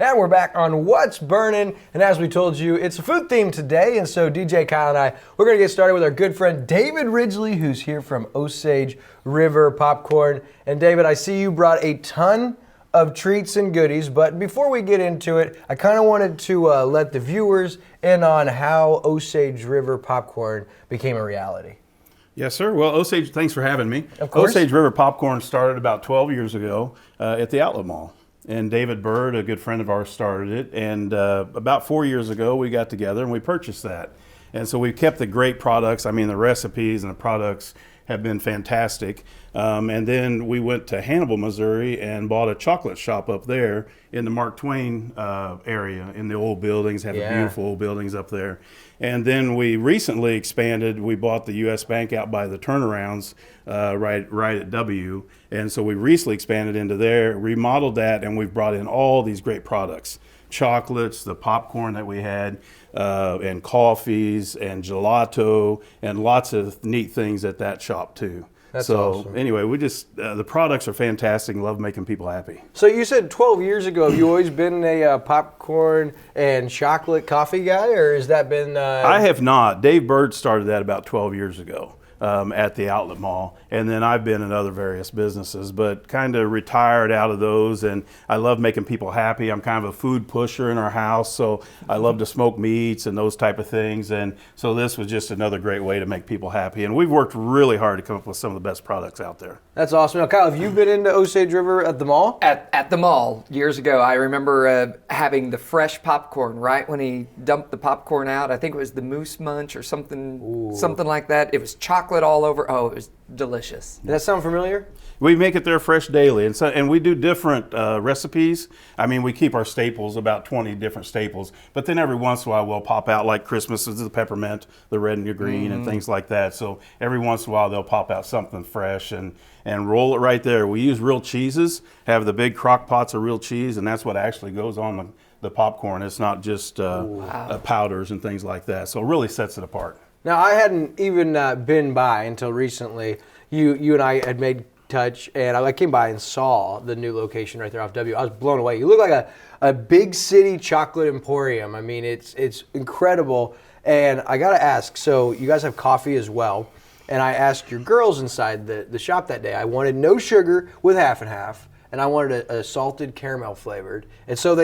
And we're back on What's Burning. And as we told you, it's a food theme today. And so DJ Kyle and I, we're going to get started with our good friend David Ridgely, who's here from Osage River Popcorn. And David, I see you brought a ton of treats and goodies. But before we get into it, I kind of wanted to let the viewers in on how Osage River Popcorn became a reality. Yes, sir. Well, Osage, thanks for having me. Of course. Osage River Popcorn started about 12 years ago at the Outlet Mall. And David Bird, a good friend of ours, started it. And about 4 years ago, we got together and we purchased that. And so we kept the great products. I mean, the recipes and the products have been fantastic. And then we went to Hannibal, Missouri and bought a chocolate shop up there in the Mark Twain area in the old buildings, have the beautiful old buildings up there. And then we recently expanded. We bought the U.S. Bank out by the turnarounds right at W. And so we recently expanded into there, remodeled that, and we've brought in all these great products. Chocolates, the popcorn that we had, and coffees and gelato and lots of neat things at that shop too. That's awesome. Anyway, we just, the products are fantastic and love making people happy. So you said 12 years ago, have you always been a popcorn and chocolate coffee guy, or has that been? I have not. Dave Bird started that about 12 years ago. At the Outlet Mall, and then I've been in other various businesses, but kind of retired out of those. And I love making people happy. I'm kind of a food pusher in our house, so I love to smoke meats and those type of things. And so this was just another great way to make people happy. And we've worked really hard to come up with some of the best products out there. That's awesome. Now, Kyle, have you been into Osage River at the mall? At the mall years ago, I remember having the fresh popcorn right when he dumped the popcorn out. I think it was the Moose Munch or something like that. It was chocolate all over. Oh, it was delicious. Does that sound familiar? We make it there fresh daily, and we do different recipes. I mean, we keep our staples, about 20 different staples, but then every once in a while we'll pop out, like Christmas is the peppermint, the red and the green, and things like that. So every once in a while they'll pop out something fresh and roll it right there. We use real cheeses, have the big crock pots of real cheese, and that's what actually goes on the popcorn. It's not just powders and things like that. So it really sets it apart. Now, I hadn't even been by until recently. You and I had made touch, and I came by and saw the new location right there off W. I was blown away. You look like a big city chocolate emporium. I mean, it's incredible. And I got to ask, so you guys have coffee as well. And I asked your girls inside the shop that day, I wanted no sugar with half and half, and I wanted a salted caramel flavored. And so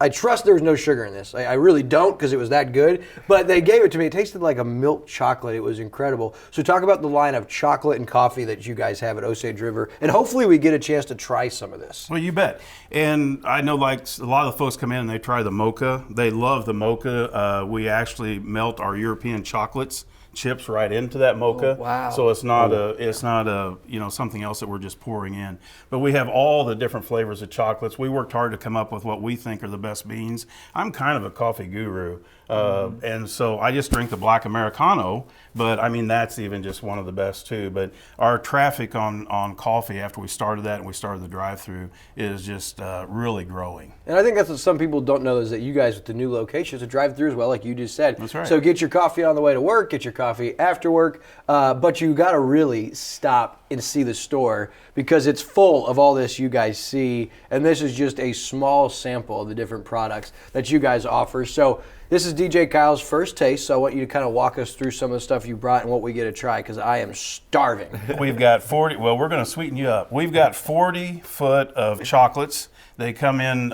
I trust there was no sugar in this. I really don't, because it was that good. But they gave it to me. It tasted like a milk chocolate. It was incredible. So talk about the line of chocolate and coffee that you guys have at Osage River. And hopefully we get a chance to try some of this. Well, you bet. And I know like a lot of the folks come in and they try the mocha. They love the mocha. We actually melt our European chocolates chips right into that mocha. Oh, wow. So it's not a something else that we're just pouring in. But we have all the different flavors of chocolates. We worked hard to come up with what we think are the best beans. I'm kind of a coffee guru. And so I just drink the black Americano, but I mean, that's even just one of the best too. But our traffic on coffee after we started that and we started the drive-through is just really growing. And I think that's what some people don't know, is that you guys with the new location, it's a drive-through as well, like you just said. That's right. So get your coffee on the way to work, get your coffee after work, but you got to really stop and see the store, because it's full of all this you guys see, and this is just a small sample of the different products that you guys offer. So this is DJ Kyle's first taste, so I want you to kind of walk us through some of the stuff you brought and what we get to try, because I am starving. We've got 40, well, we're going to sweeten you up. We've got 40 foot of chocolates. They come in,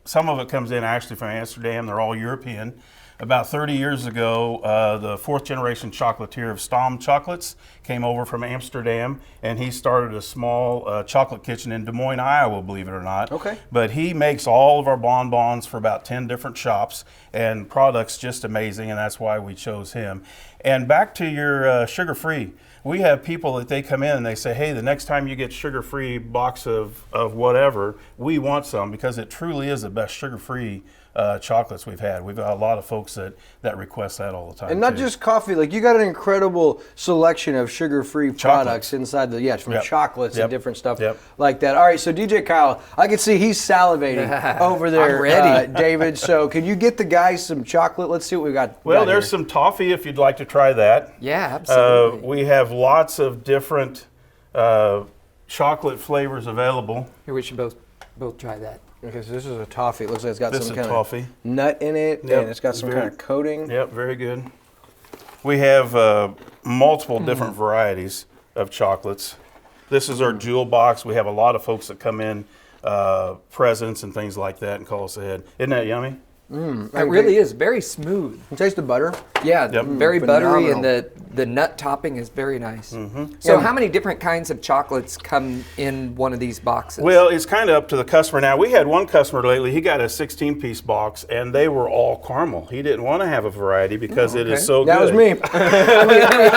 some of it comes in actually from Amsterdam. They're all European. About 30 years ago, the fourth generation chocolatier of Stom Chocolates came over from Amsterdam, and he started a small chocolate kitchen in Des Moines, Iowa, believe it or not. Okay. But he makes all of our bonbons for about 10 different shops, and products just amazing, and that's why we chose him. And back to your sugar-free. We have people that they come in and they say, hey, the next time you get sugar-free box of whatever, we want some, because it truly is the best sugar-free chocolates we've had. We've got a lot of folks that request that all the time. And not just coffee, like you got an incredible selection of sugar-free products inside from chocolates and different stuff like that. All right, so DJ Kyle, I can see he's salivating over there. I'm ready. David, so can you get the guys some chocolate? Let's see what we got. Well, there's some toffee if you'd like to try that. Yeah, absolutely. We have lots of different chocolate flavors available. Here, we should both try that. Okay, so this is a toffee. It looks like it's got This some is kind toffee. of nut in it, Yep, and it's got some very- kind of coating. Yep, very good. We have multiple different varieties of chocolates. This is our jewel box. We have a lot of folks that come in, presents and things like that, and call us ahead. Isn't that yummy? It really is very smooth. You taste the butter. Yeah, Yep. very buttery, and Phenomenal. the nut topping is very nice. Mm-hmm. So, Yeah. how many different kinds of chocolates come in one of these boxes? Well, it's kind of up to the customer. Now, we had one customer lately, he got a 16-piece box, and they were all caramel. He didn't want to have a variety because it is so That good. was me.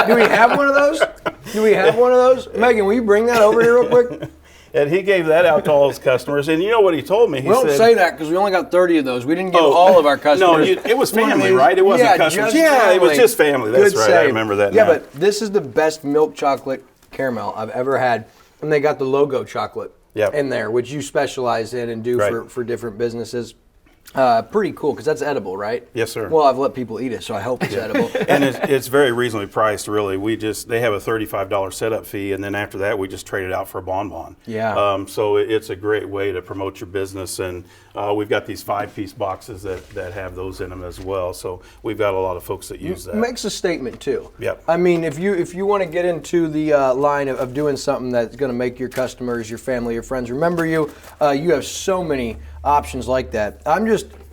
do we have one of those? Do we have one of those? Megan, will you bring that over here real quick? And he gave that out to all his customers. And you know what he told me? He We don't said, say that because we only got 30 of those. We didn't give all of our customers. No, it was one of family, these. right? It wasn't Yeah, customers. just Yeah, it was family. just family. That's Good right. I save. remember that Yeah, now. but this is the best milk chocolate caramel I've ever had. And they got the logo chocolate Yep. in there, which you specialize in and do Right. for different businesses. Pretty cool because that's edible, right? Yes, sir. Well, I've let people eat it, so I hope it's edible. And it's very reasonably priced, really. They have a $35 setup fee, and then after that, we just trade it out for a bonbon. Yeah. So it's a great way to promote your business, and we've got these 5-piece boxes that have those in them as well. So we've got a lot of folks that use that. Makes a statement too. Yep. I mean, if you want to get into the line of doing something that's going to make your customers, your family, your friends remember you, you have so many options like that.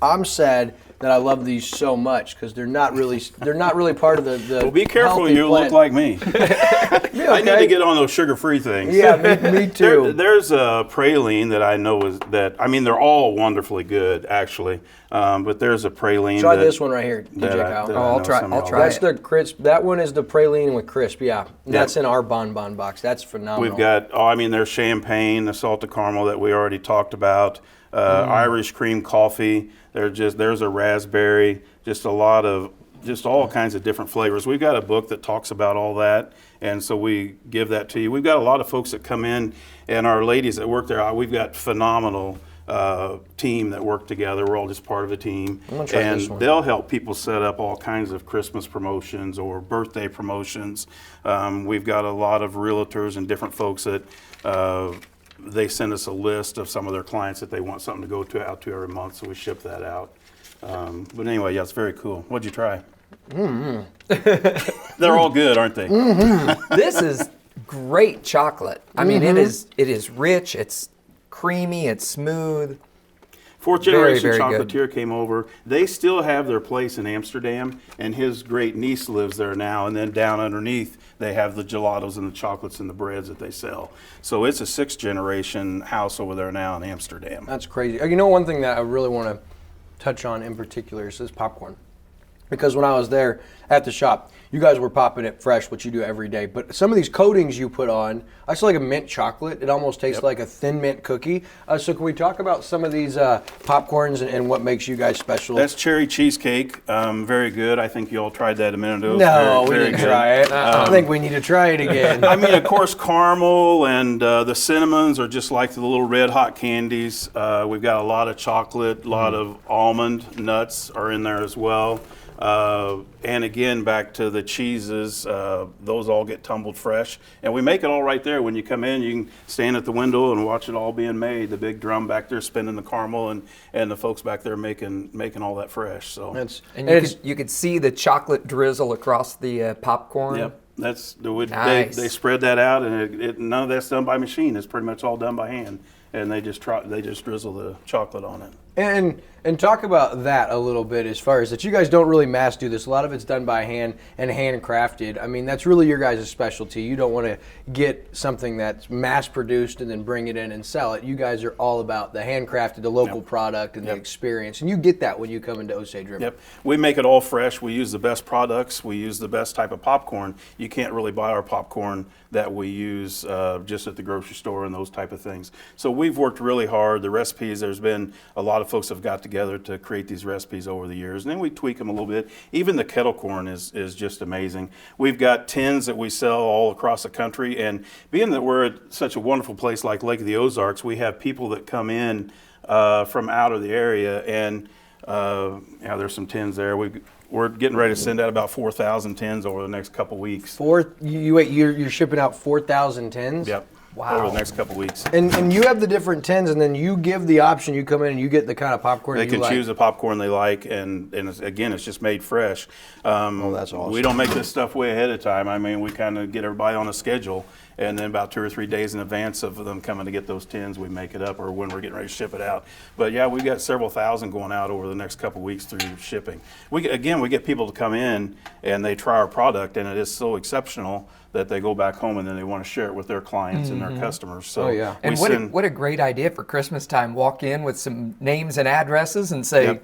I'm sad that I love these so much because they're not really part of the Well, be careful, healthy you look plan. like me. I need to get on those sugar-free things. Yeah, me too. There's a praline that I know they're all wonderfully good, actually. But there's a praline. Try this one right here, DJ that I- Kyle. that I I'll know try- some I'll of y'all try like. That's the crisp. That one is the praline with crisp. Yeah, that's Yeah. in our bonbon box. That's phenomenal. We've got, there's champagne, the salted caramel that we already talked about, Irish cream coffee. There's a raspberry, just all kinds of different flavors. We've got a book that talks about all that, and so we give that to you. We've got a lot of folks that come in, and our ladies that work there, we've got phenomenal team that work together. We're all just part of a team. I'm gonna try and this one. they'll help people set up all kinds of Christmas promotions or birthday promotions. We've got a lot of realtors and different folks that they send us a list of some of their clients that they want something to go out to every month, so we ship that out. But anyway, yeah, it's very cool. What'd you try? They're all good, aren't they? This is great chocolate. I mean, it is rich. It's creamy. It's smooth. Fourth Very, generation very good. chocolatier came over. They still have their place in Amsterdam, and his great niece lives there now. And then down underneath, they have the gelatos and the chocolates and the breads that they sell. So it's a 6th generation house over there now in Amsterdam. That's crazy. You know, one thing that I really want to touch on in particular is this popcorn. Because when I was there at the shop, you guys were popping it fresh, which you do every day. But some of these coatings you put on, I still like a mint chocolate. It almost tastes like a thin mint cookie. So can we talk about some of these popcorns and what makes you guys special? That's cherry cheesecake. Very good. I think you all tried that a minute ago. It's no, we very, very didn't good. try it. I think we need to try it again. I mean, of course, caramel and the cinnamons are just like the little red hot candies. We've got a lot of chocolate, a lot of almond nuts are in there as well. And again, back to the cheeses, those all get tumbled fresh. And we make it all right there. When you come in, you can stand at the window and watch it all being made. The big drum back there spinning the caramel, and the folks back there making all that fresh. So And you could see the chocolate drizzle across the popcorn. Yep. Nice. They spread that out, and none of that's done by machine. It's pretty much all done by hand, and they just drizzle the chocolate on it. And talk about that a little bit as far as that you guys don't really mass do this. A lot of it's done by hand and handcrafted. I mean, that's really your guys' specialty. You don't want to get something that's mass produced and then bring it in and sell it. You guys are all about the handcrafted, the local product, and the experience. And you get that when you come into Osage River. Yep. We make it all fresh. We use the best products. We use the best type of popcorn. You can't really buy our popcorn that we use just at the grocery store and those type of things. So we've worked really hard. The recipes, there's been a lot of folks have got together to create these recipes over the years, and then we tweak them a little bit. Even the kettle corn is just amazing. We've got tins that we sell all across the country, and being that we're at such a wonderful place like Lake of the Ozarks, we have people that come in from out of the area, and there's some tins there. We're getting ready to send out about 4,000 tins over the next couple weeks. You're shipping out 4,000 tins? Yep. over the next couple weeks. And you have the different tins, and then you give the option. You come in and you get the kind of popcorn They you can like. choose the popcorn they like, and again, it's just made fresh. That's awesome. We don't make this stuff way ahead of time. I mean, we kind of get everybody on a schedule, and then about 2 or 3 days in advance of them coming to get those tins, we make it up, or when we're getting ready to ship it out. But yeah, we got several thousand going out over the next couple weeks through shipping. We get people to come in and they try our product, and it is so exceptional that they go back home and then they want to share it with their clients and their customers. So And what a great idea for Christmas time. Walk in with some names and addresses and say,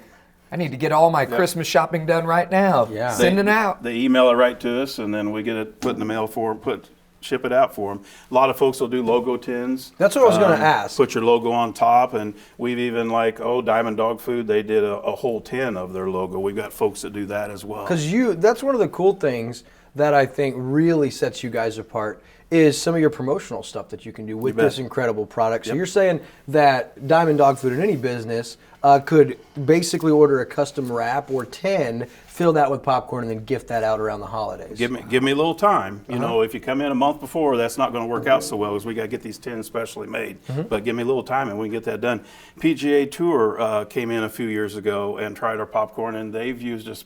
I need to get all my Christmas shopping done right now. Yeah. Send it out. They email it right to us, and then we get it put in the mail for them, ship it out for them. A lot of folks will do logo tins. That's what I was going to ask. Put your logo on top, and we've even Diamond Dog Food, they did a whole tin of their logo. We've got folks that do that as well. Because that's one of the cool things that I think really sets you guys apart is some of your promotional stuff that you can do with this incredible product. So you're saying that Diamond Dog Food in any business could basically order a custom wrap or tin, fill that with popcorn, and then gift that out around the holidays. Give me a little time. You know, if you come in a month before, that's not going to work out so well, because we got to get these tins specially made. But give me a little time, and we can get that done. PGA Tour came in a few years ago and tried our popcorn, and they've used us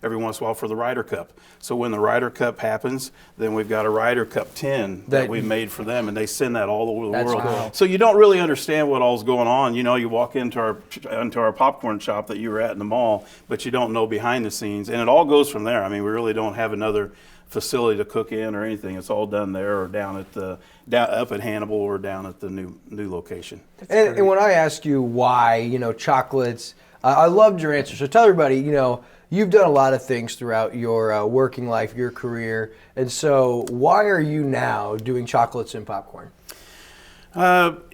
every once in a while for the Ryder Cup. So when the Ryder Cup happens, then we've got a Ryder Cup tin that we made for them, and they send that all over the world. Cool. So you don't really understand what all's going on. You know, you walk into our popcorn shop that you were at in the mall, but you don't know behind the scenes, and it all goes from there. I mean, we really don't have another facility to cook in or anything. It's all done there, or down up at Hannibal, or down at the new location. And when I ask you why, chocolates, I loved your answer. So tell everybody, you've done a lot of things throughout your working life, your career, and so why are you now doing chocolates and popcorn?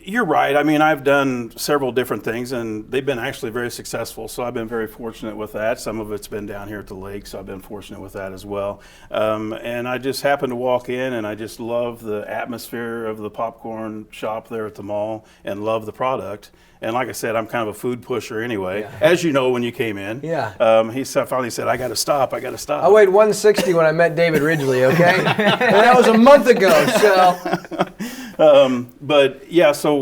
You're right. I mean, I've done several different things, and they've been actually very successful. So I've been very fortunate with that. Some of it's been down here at the lake, so I've been fortunate with that as well. And I just happened to walk in, and I just love the atmosphere of the popcorn shop there at the mall, and love the product. And like I said, I'm kind of a food pusher anyway, as you know when you came in. Yeah. He finally said, I got to stop. I weighed 160 when I met David Ridgely, okay? And that was a month ago, so. But yeah, so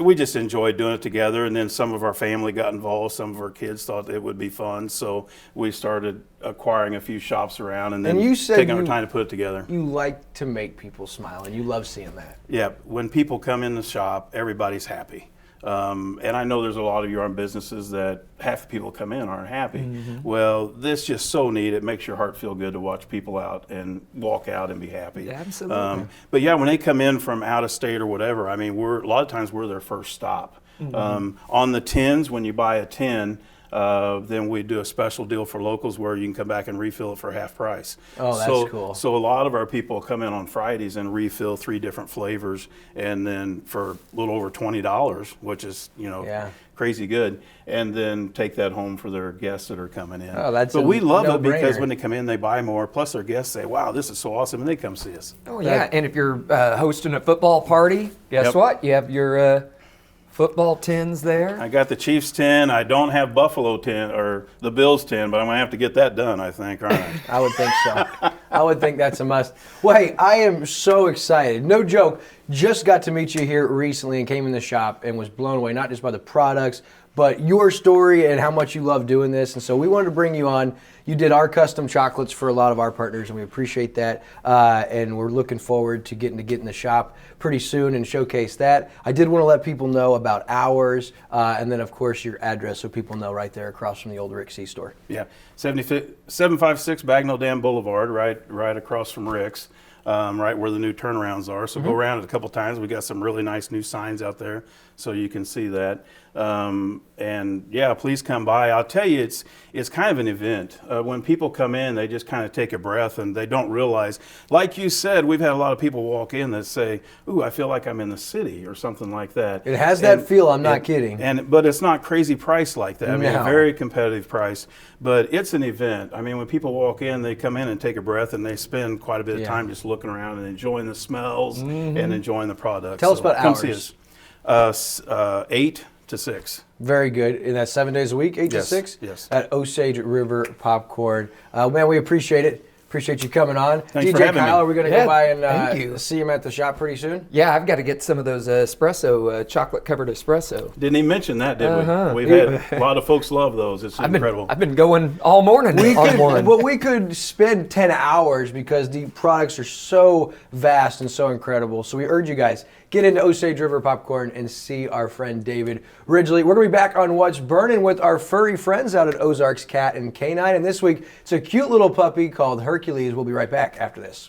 we just enjoyed doing it together, and then some of our family got involved. Some of our kids thought it would be fun, so we started acquiring a few shops around, and then taking our time to put it together. You like to make people smile, and you love seeing that. Yeah, when people come in the shop, everybody's happy. And I know there's a lot of your own businesses that half the people come in aren't happy. Well, this is just so neat. It makes your heart feel good to watch people out and walk out and be happy. Yeah, absolutely. But yeah, when they come in from out of state or whatever, I mean, a lot of times we're their first stop. On the tins, when you buy a tin, then we do a special deal for locals where you can come back and refill it for half price. Oh, that's cool. So a lot of our people come in on Fridays and refill 3 different flavors, and then for a little over $20, which is, crazy good, and then take that home for their guests that are coming in. But we love it because when they come in, they buy more. Plus their guests say, wow, this is so awesome, and they come see us. Oh, yeah. And if you're hosting a football party, guess what? You have your football tins there. I got the Chiefs tin. I don't have Buffalo tin or the Bills tin, but I'm going to have to get that done, I think, aren't I? I would think so. I would think that's a must. Well, hey, I am so excited. No joke. Just got to meet you here recently and came in the shop and was blown away, not just by the products, but your story and how much you love doing this. And so we wanted to bring you on. You did our custom chocolates for a lot of our partners, and we appreciate that. And we're looking forward to get in the shop pretty soon and showcase that. I did want to let people know about ours, and then, of course, your address so people know right there across from the old Rick C store. Yeah, 756 Bagnell Dam Boulevard, right across from Rick's. Right where the new turnarounds are. So go around it a couple times. We got some really nice new signs out there, so you can see that. And yeah, please come by. I'll tell you, it's kind of an event. When people come in, they just kind of take a breath, and they don't realize, like you said, we've had a lot of people walk in that say, ooh, I feel like I'm in the city or something like that. It has that feel, I'm not kidding. But it's not crazy price like that. I mean, No. a very competitive price, but it's an event. I mean, when people walk in, they come in and take a breath, and they spend quite a bit of time just looking around and enjoying the smells and enjoying the product. Tell us about come hours. see us. 8 to 6. Very good. And that's 7 days a week, 8 to 6? Yes. At Osage River Popcorn. Man, we appreciate it. Appreciate you coming on. Thanks for DJ having Kyle, me. are we going to Yeah, go by thank and you. see him at the shop pretty soon? Yeah, I've got to get some of those espresso, chocolate-covered espresso. Didn't even mention that, did Uh-huh. we? We've had a lot of folks love those. It's incredible. I've been going all morning on one. Well, we could spend 10 hours because the products are so vast and so incredible. So we urge you guys, get into Osage River Popcorn and see our friend David Ridgely. We're going to be back on What's Burning with our furry friends out at Ozarks Cat and Canine. And this week, it's a cute little puppy called Hercules. We'll be right back after this.